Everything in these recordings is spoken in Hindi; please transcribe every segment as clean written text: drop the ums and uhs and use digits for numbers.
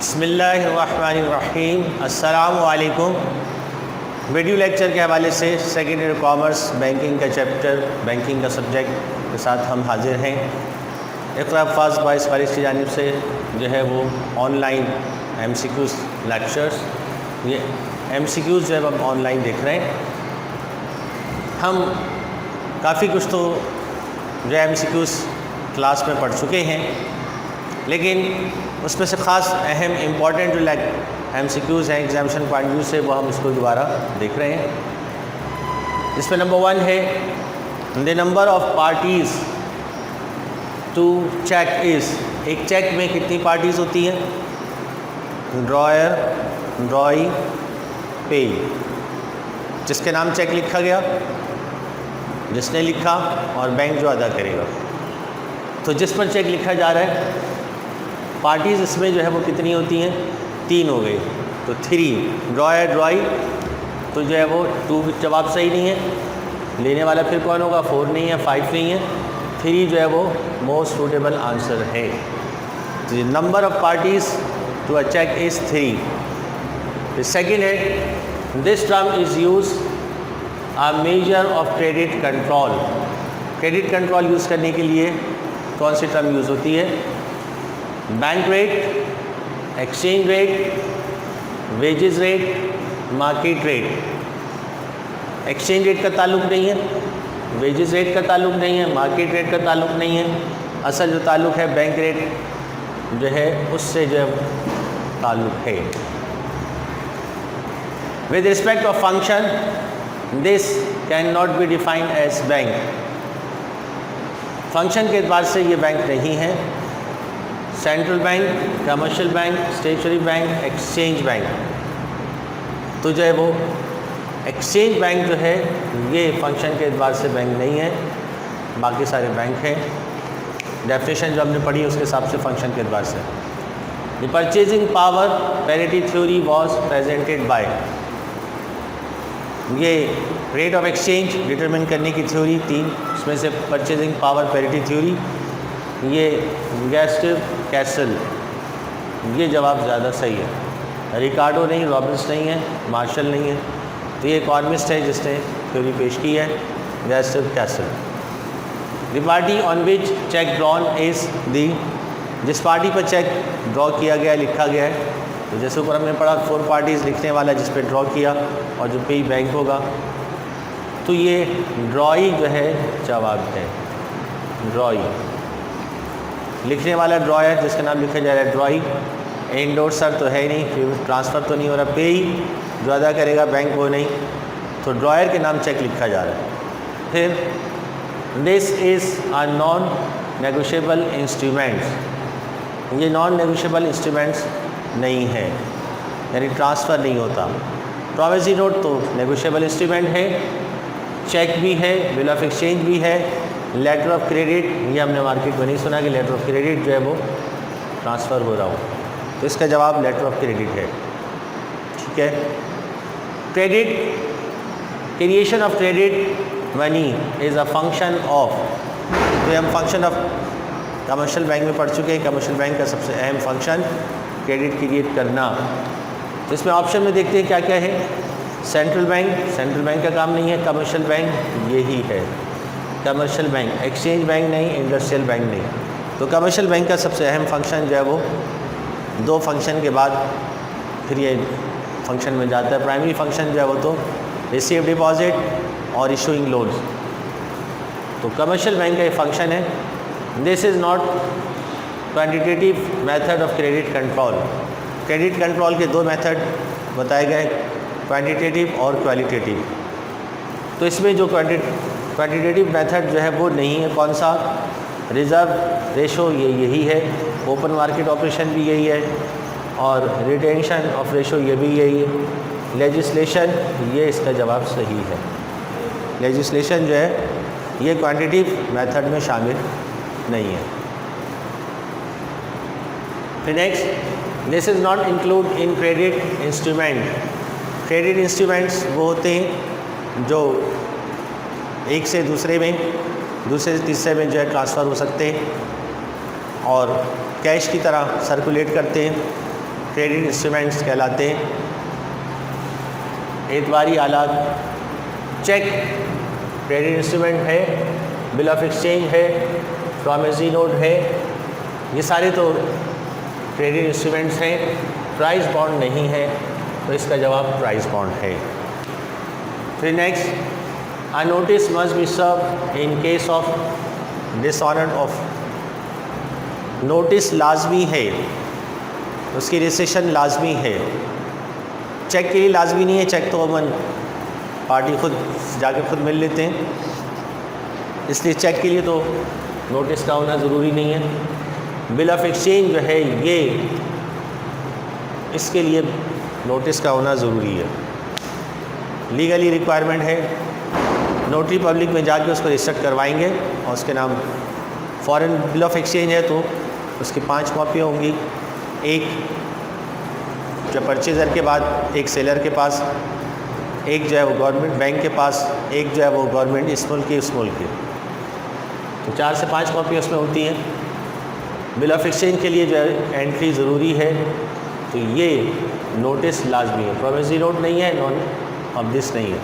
बिस्मिल्लाहिर्रहमानिर्रहीम। अस्सलामु अलैकुम। वीडियो लेक्चर के हवाले से सेकेंड ईयर कॉमर्स बैंकिंग का चैप्टर, बैंकिंग का सब्जेक्ट के साथ हम हाजिर हैं। इक़रा फ़ाज़ बाइस कॉलेज की जानिब से जो है वो ऑनलाइन MCQs लेक्चर्स, ये MCQs जो है हम ऑनलाइन देख रहे हैं। हम काफ़ी कुछ तो जो MCQs क्लास में पढ़ चुके हैं, लेकिन उसमें से ख़ास अहम इम्पॉर्टेंट जो MCQs हैं एग्जामिनेशन पॉइंट व्यू से, वो हम इसको दोबारा देख रहे हैं। जिसमें नंबर 1 है the number of parties to cheque is. एक चेक में कितनी पार्टीज़ होती हैं? ड्रॉयर, ड्रॉई, पे। जिसके नाम चेक लिखा गया, जिसने लिखा, और बैंक जो अदा करेगा। तो जिस पर चेक लिखा जा रहा है, पार्टीज़ इसमें जो है वो कितनी होती हैं? 3 हो गई, तो 3। ड्रॉयर, ड्रॉई, तो जो है वो 2 जवाब सही नहीं है। लेने वाला फिर कौन होगा? 4 नहीं है, 5 नहीं है, 3 जो है वो मोस्ट सूटेबल आंसर है। तो number of parties to a cheque is 3। Second है this term is use a measure of credit control. Credit control use करने के लिए कौन सी टर्म यूज़ होती है? Bank rate, exchange rate, wages rate, market rate. Exchange rate का ताल्लुक़ नहीं है, वेजेस रेट का ताल्लुक़ नहीं है, मार्केट रेट का ताल्लुक़ नहीं है। असल जो ताल्लुक़ है बैंक रेट जो है उससे जो ताल्लुक़ है। With respect of function this can not be defined as bank. Function के एतबार से ये बैंक नहीं है। Central bank, commercial bank, stationery bank, exchange bank. तो जो है वो एक्सचेंज बैंक जो है ये फंक्शन के एतबार से बैंक नहीं है, बाकी सारे बैंक हैं। डेफिनेशन जो हमने पढ़ी उसके हिसाब से फंक्शन के एतबार से। The purchasing power parity theory was presented by. ये रेट ऑफ एक्सचेंज डिटरमिन करने की थ्योरी 3, उसमें से परचेजिंग पावर पैरिटी थ्योरी, ये गैस्टिव कैसल, ये जवाब ज़्यादा सही है। रिकार्डो नहीं, रॉबिन्स नहीं है, मार्शल नहीं है, तो ये इकॉनमिस्ट है जिसने थ्योरी पेश की है, गैस्टिव कैसल। The party on which cheque drawn is the. जिस पार्टी पर चेक ड्रॉ किया गया, लिखा गया है, तो जैसे ऊपर हमने पढ़ा 4 पार्टीज़ लिखने वाला जिस पे ड्रॉ किया और जो पे बैंक होगा, तो ये ड्रॉई जो है जवाब है। ड्रॉई लिखने वाला ड्रॉयर जिसका नाम लिखा जा रहा है ड्रॉई। एंडोर्सर तो है नहीं, फिर ट्रांसफ़र तो नहीं हो रहा, पे ही जो अदा करेगा बैंक वो नहीं, तो ड्रॉयर के नाम चेक लिखा जा रहा है। फिर this is a non negotiable instruments. ये नॉन नेगोशिएबल इंस्ट्रूमेंट्स नहीं है, यानी ट्रांसफ़र नहीं होता। प्रॉमिसरी नोट तो नेगोशिएबल इंस्ट्रूमेंट है, चेक भी है, बिल ऑफ एक्सचेंज भी है। लेटर ऑफ क्रेडिट, ये हमने मार्केट में नहीं सुना कि लेटर ऑफ क्रेडिट जो है वो ट्रांसफ़र हो रहा हो, तो इसका जवाब लेटर ऑफ क्रेडिट है। ठीक है। Credit, creation of credit money is a function of. तो हम फंक्शन ऑफ कमर्शियल बैंक में पढ़ चुके हैं। कमर्शियल बैंक का सबसे अहम फंक्शन क्रेडिट क्रिएट करना। तो इसमें ऑप्शन में देखते हैं क्या क्या है। सेंट्रल बैंक, सेंट्रल बैंक का काम नहीं है। कमर्शियल बैंक यही है, कमर्शियल बैंक। एक्सचेंज बैंक नहीं, इंडस्ट्रियल बैंक नहीं। तो कमर्शियल बैंक का सबसे अहम फंक्शन जो है वो 2 फंक्शन के बाद फिर ये फंक्शन में जाता है। प्राइमरी फंक्शन जो है वो तो रिसीव डिपॉजिट और इशूइंग लोन्स। तो कमर्शियल बैंक का ये फंक्शन है। This is not quantitative method of credit control. Credit control के 2 मेथड बताए गए, क्वांटिटेटिव और क्वालिटेटिव। तो इसमें जो क्वांटिटेटिव मेथड जो है वो नहीं है। कौन सा? रिज़र्व रेशो, ये यही है। ओपन मार्केट ऑपरेशन भी यही है, और रिटेंशन ऑफ रेशो ये भी यही है। लेजिस्लेशन, ये इसका जवाब सही है। लेजिस्लेशन जो है ये क्वांटिटेटिव मेथड में शामिल नहीं है। फिर next, this is not include in credit instrument. Credit instruments वो होते हैं जो एक से दूसरे में, दूसरे से तीसरे में जो है ट्रांसफ़र हो सकते हैं और कैश की तरह सर्कुलेट करते हैं। क्रेडिट इंस्ट्रूमेंट्स कहलाते हैं। एतवारी आलात, चेक क्रेडिट इंस्ट्रूमेंट है, बिल ऑफ एक्सचेंज है, प्रॉमिसरी नोट है, ये सारे तो क्रेडिट इंस्ट्रूमेंट्स हैं। प्राइस बॉन्ड नहीं है, तो इसका जवाब प्राइस बॉन्ड है। फिर next, a notice must be serve in case of dishonour of. Notice लाजमी है, उसकी रिसेशन लाजमी है। चेक के लिए लाजमी नहीं है, चेक तो अमन पार्टी खुद जाके खुद मिल लेते हैं, इसलिए चेक के लिए तो नोटिस का होना ज़रूरी नहीं है। बिल ऑफ एक्सचेंज जो है ये, इसके लिए नोटिस का होना ज़रूरी है, लीगली रिक्वायरमेंट है। नोटरी पब्लिक में जाके उसको रजिस्टर करवाएंगे और उसके नाम फॉरेन बिल ऑफ एक्सचेंज है तो उसकी 5 कॉपियाँ होंगी, एक जो परचेज़र के बाद, एक सेलर के पास, एक जो है वो गवर्नमेंट बैंक के पास, एक जो है वो गवर्नमेंट इस मुल्क की, उस मुल्क की, तो 4 से 5 कॉपी उसमें होती हैं। बिल ऑफ एक्सचेंज के लिए जो है एंट्री ज़रूरी है, तो ये नोटिस लाजमी है। प्रोमिसरी नोट नहीं है, नॉन ऑब्वियस नहीं है।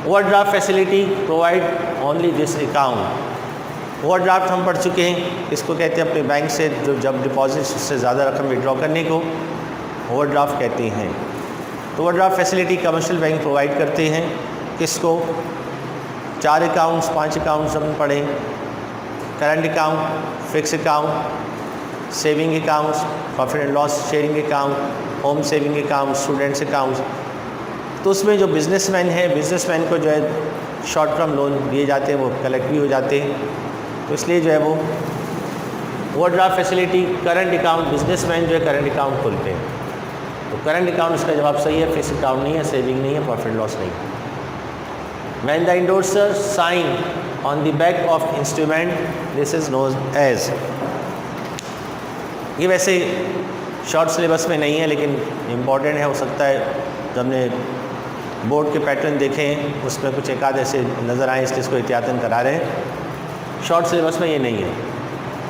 Overdraft facility provide only this account. Overdraft हम पढ़ चुके हैं, इसको कहते हैं अपने बैंक से जो जब डिपॉजिट से ज़्यादा रकम विड्रॉ करने को ओवरड्राफ्ट कहते हैं। तो overdraft facility commercial bank provide करते हैं। किसको? 4 अकाउंट्स 5 अकाउंट्स हम पढ़ें, current account, fix account, saving accounts, profit and loss sharing account, home saving account, students accounts. तो उसमें जो बिजनेसमैन है, बिजनेसमैन को जो है शॉर्ट टर्म लोन दिए जाते हैं, वो कलेक्ट भी हो जाते हैं, तो इसलिए जो है वो overdraft facility current account, businessman जो है करंट अकाउंट खोलते हैं, तो करंट अकाउंट इसका जवाब सही है। फिक्स अकाउंट नहीं है, सेविंग नहीं है, प्रॉफिट लॉस नहीं है। When the endorser sign on the back of instrument, this is known as, ये वैसे शॉर्ट सिलेबस में नहीं है लेकिन इम्पॉर्टेंट है, हो सकता है जब हमने बोर्ड के पैटर्न देखे हैं उसमें कुछ एक आध ऐसे नज़र आए, इसलिए इसको एहतियातन करा रहे हैं। शॉर्ट सिलेबस में ये नहीं है।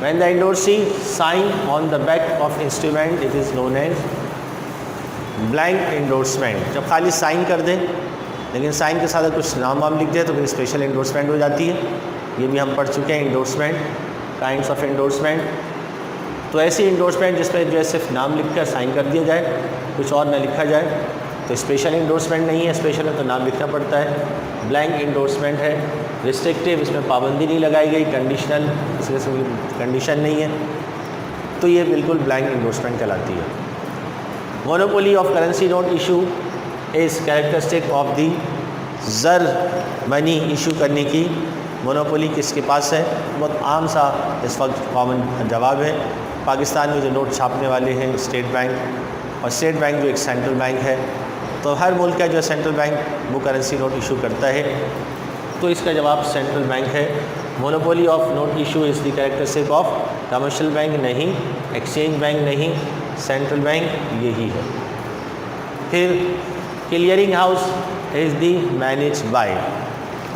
When the endorsee sign on the back of instrument, it is known as blank endorsement। जब खाली साइन कर दें लेकिन साइन के साथ कुछ नाम वाम लिख दे तो फिर स्पेशल एंडोर्समेंट हो जाती है। ये भी हम पढ़ चुके हैं, एंडोर्समेंट, काइंड्स ऑफ एंडोर्समेंट। तो ऐसी एंडोर्समेंट जिसमें जो है सिर्फ नाम लिखकर साइन कर दिया जाए, कुछ और ना लिखा जाए, तो स्पेशल एंडोर्समेंट नहीं है। स्पेशल है तो नाम लिखना पड़ता है। ब्लैंक एंडोर्समेंट है। रिस्ट्रिक्टिव, इसमें पाबंदी नहीं लगाई गई, कंडीशनल, इसमें कंडीशन नहीं है, तो ये बिल्कुल ब्लैंक एंडोर्समेंट कहलाती है। Monopoly of currency note issue is characteristic of the ज़र मनी इशू करने की मोनोपोली किसके पास है? बहुत आम सा इस वक्त कॉमन जवाब है। पाकिस्तान में जो नोट छापने वाले हैं स्टेट बैंक, और स्टेट बैंक जो एक सेंट्रल बैंक है, तो हर मुल्क का जो सेंट्रल बैंक वो करेंसी नोट इशू करता है, तो इसका जवाब सेंट्रल बैंक है। Monopoly of note issue is the characteristic of commercial bank नहीं, एक्सचेंज बैंक नहीं, सेंट्रल बैंक यही है। फिर clearing house is the manage by.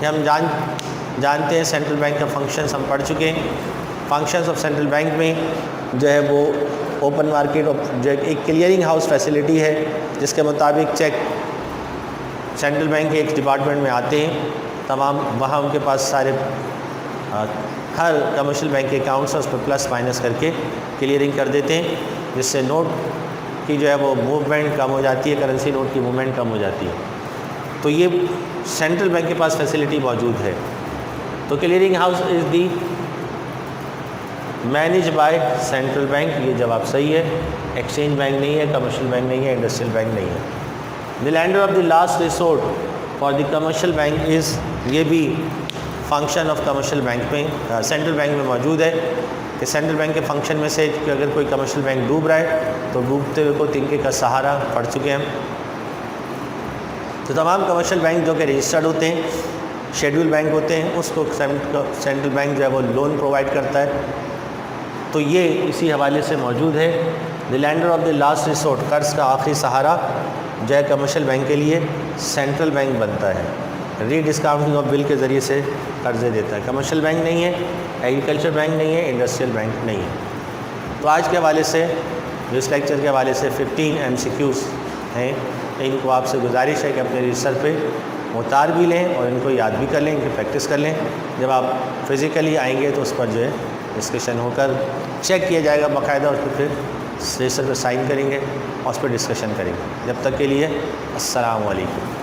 हम जानते हैं सेंट्रल बैंक का फंक्शंस हम पढ़ चुके हैं। फंक्शंस ऑफ सेंट्रल बैंक में जो है वो ओपन मार्केट ऑफ जो एक क्लियरिंग हाउस फैसिलिटी है, जिसके मुताबिक चेक सेंट्रल बैंक के एक डिपार्टमेंट में आते हैं, तमाम वहाँ उनके पास सारे हर कमर्शियल बैंक के अकाउंट्स उस पर प्लस माइनस करके क्लियरिंग कर देते हैं, जिससे नोट की जो है वो मूवमेंट कम हो जाती है, करेंसी नोट की मूवमेंट कम हो जाती है। तो ये सेंट्रल बैंक के पास फैसिलिटी मौजूद है। तो clearing house is the manage by central bank, ये जवाब सही है। एक्सचेंज बैंक नहीं है, कमर्शियल बैंक नहीं है, इंडस्ट्रियल बैंक नहीं है। The lender of the last resort for the commercial bank is, ये भी फंक्शन ऑफ कमर्शियल बैंक में सेंट्रल बैंक में मौजूद है कि सेंट्रल बैंक के फंक्शन में से कि अगर कोई कमर्शियल बैंक डूब रहा है तो डूबते हुए को तिनके का सहारा पढ़ चुके हैं हम। तो तमाम कमर्शियल बैंक जो कि रजिस्टर्ड होते हैं, शेड्यूल बैंक होते हैं, उसको सेंट्रल बैंक जो है वो लोन प्रोवाइड करता है, तो ये इसी हवाले से मौजूद है। The lender of the last resort, कर्ज का आखिरी सहारा जो है कमर्शियल बैंक के लिए सेंट्रल बैंक बनता है। रीडिस्काउंटिंग ऑफ बिल के ज़रिए से कर्जे देता है। कमर्शियल बैंक नहीं है, एग्रीकल्चर बैंक नहीं है, इंडस्ट्रियल बैंक नहीं है। तो आज के हवाले से इस लेक्चर के हवाले से 15 MCQs हैं। इनको आपसे गुजारिश है कि अपने रजिस्टर पे उतार भी लें और इनको याद भी कर लें, इनकी प्रैक्टिस कर लें। जब आप फिज़िकली आएंगे तो उस पर जो है डिस्कशन होकर चेक किया जाएगा बाकायदा, और फिर रजिस्टर पर साइन करेंगे और उस पर डिस्कशन करेंगे। जब तक के लिए अस्सलाम वालेकुम।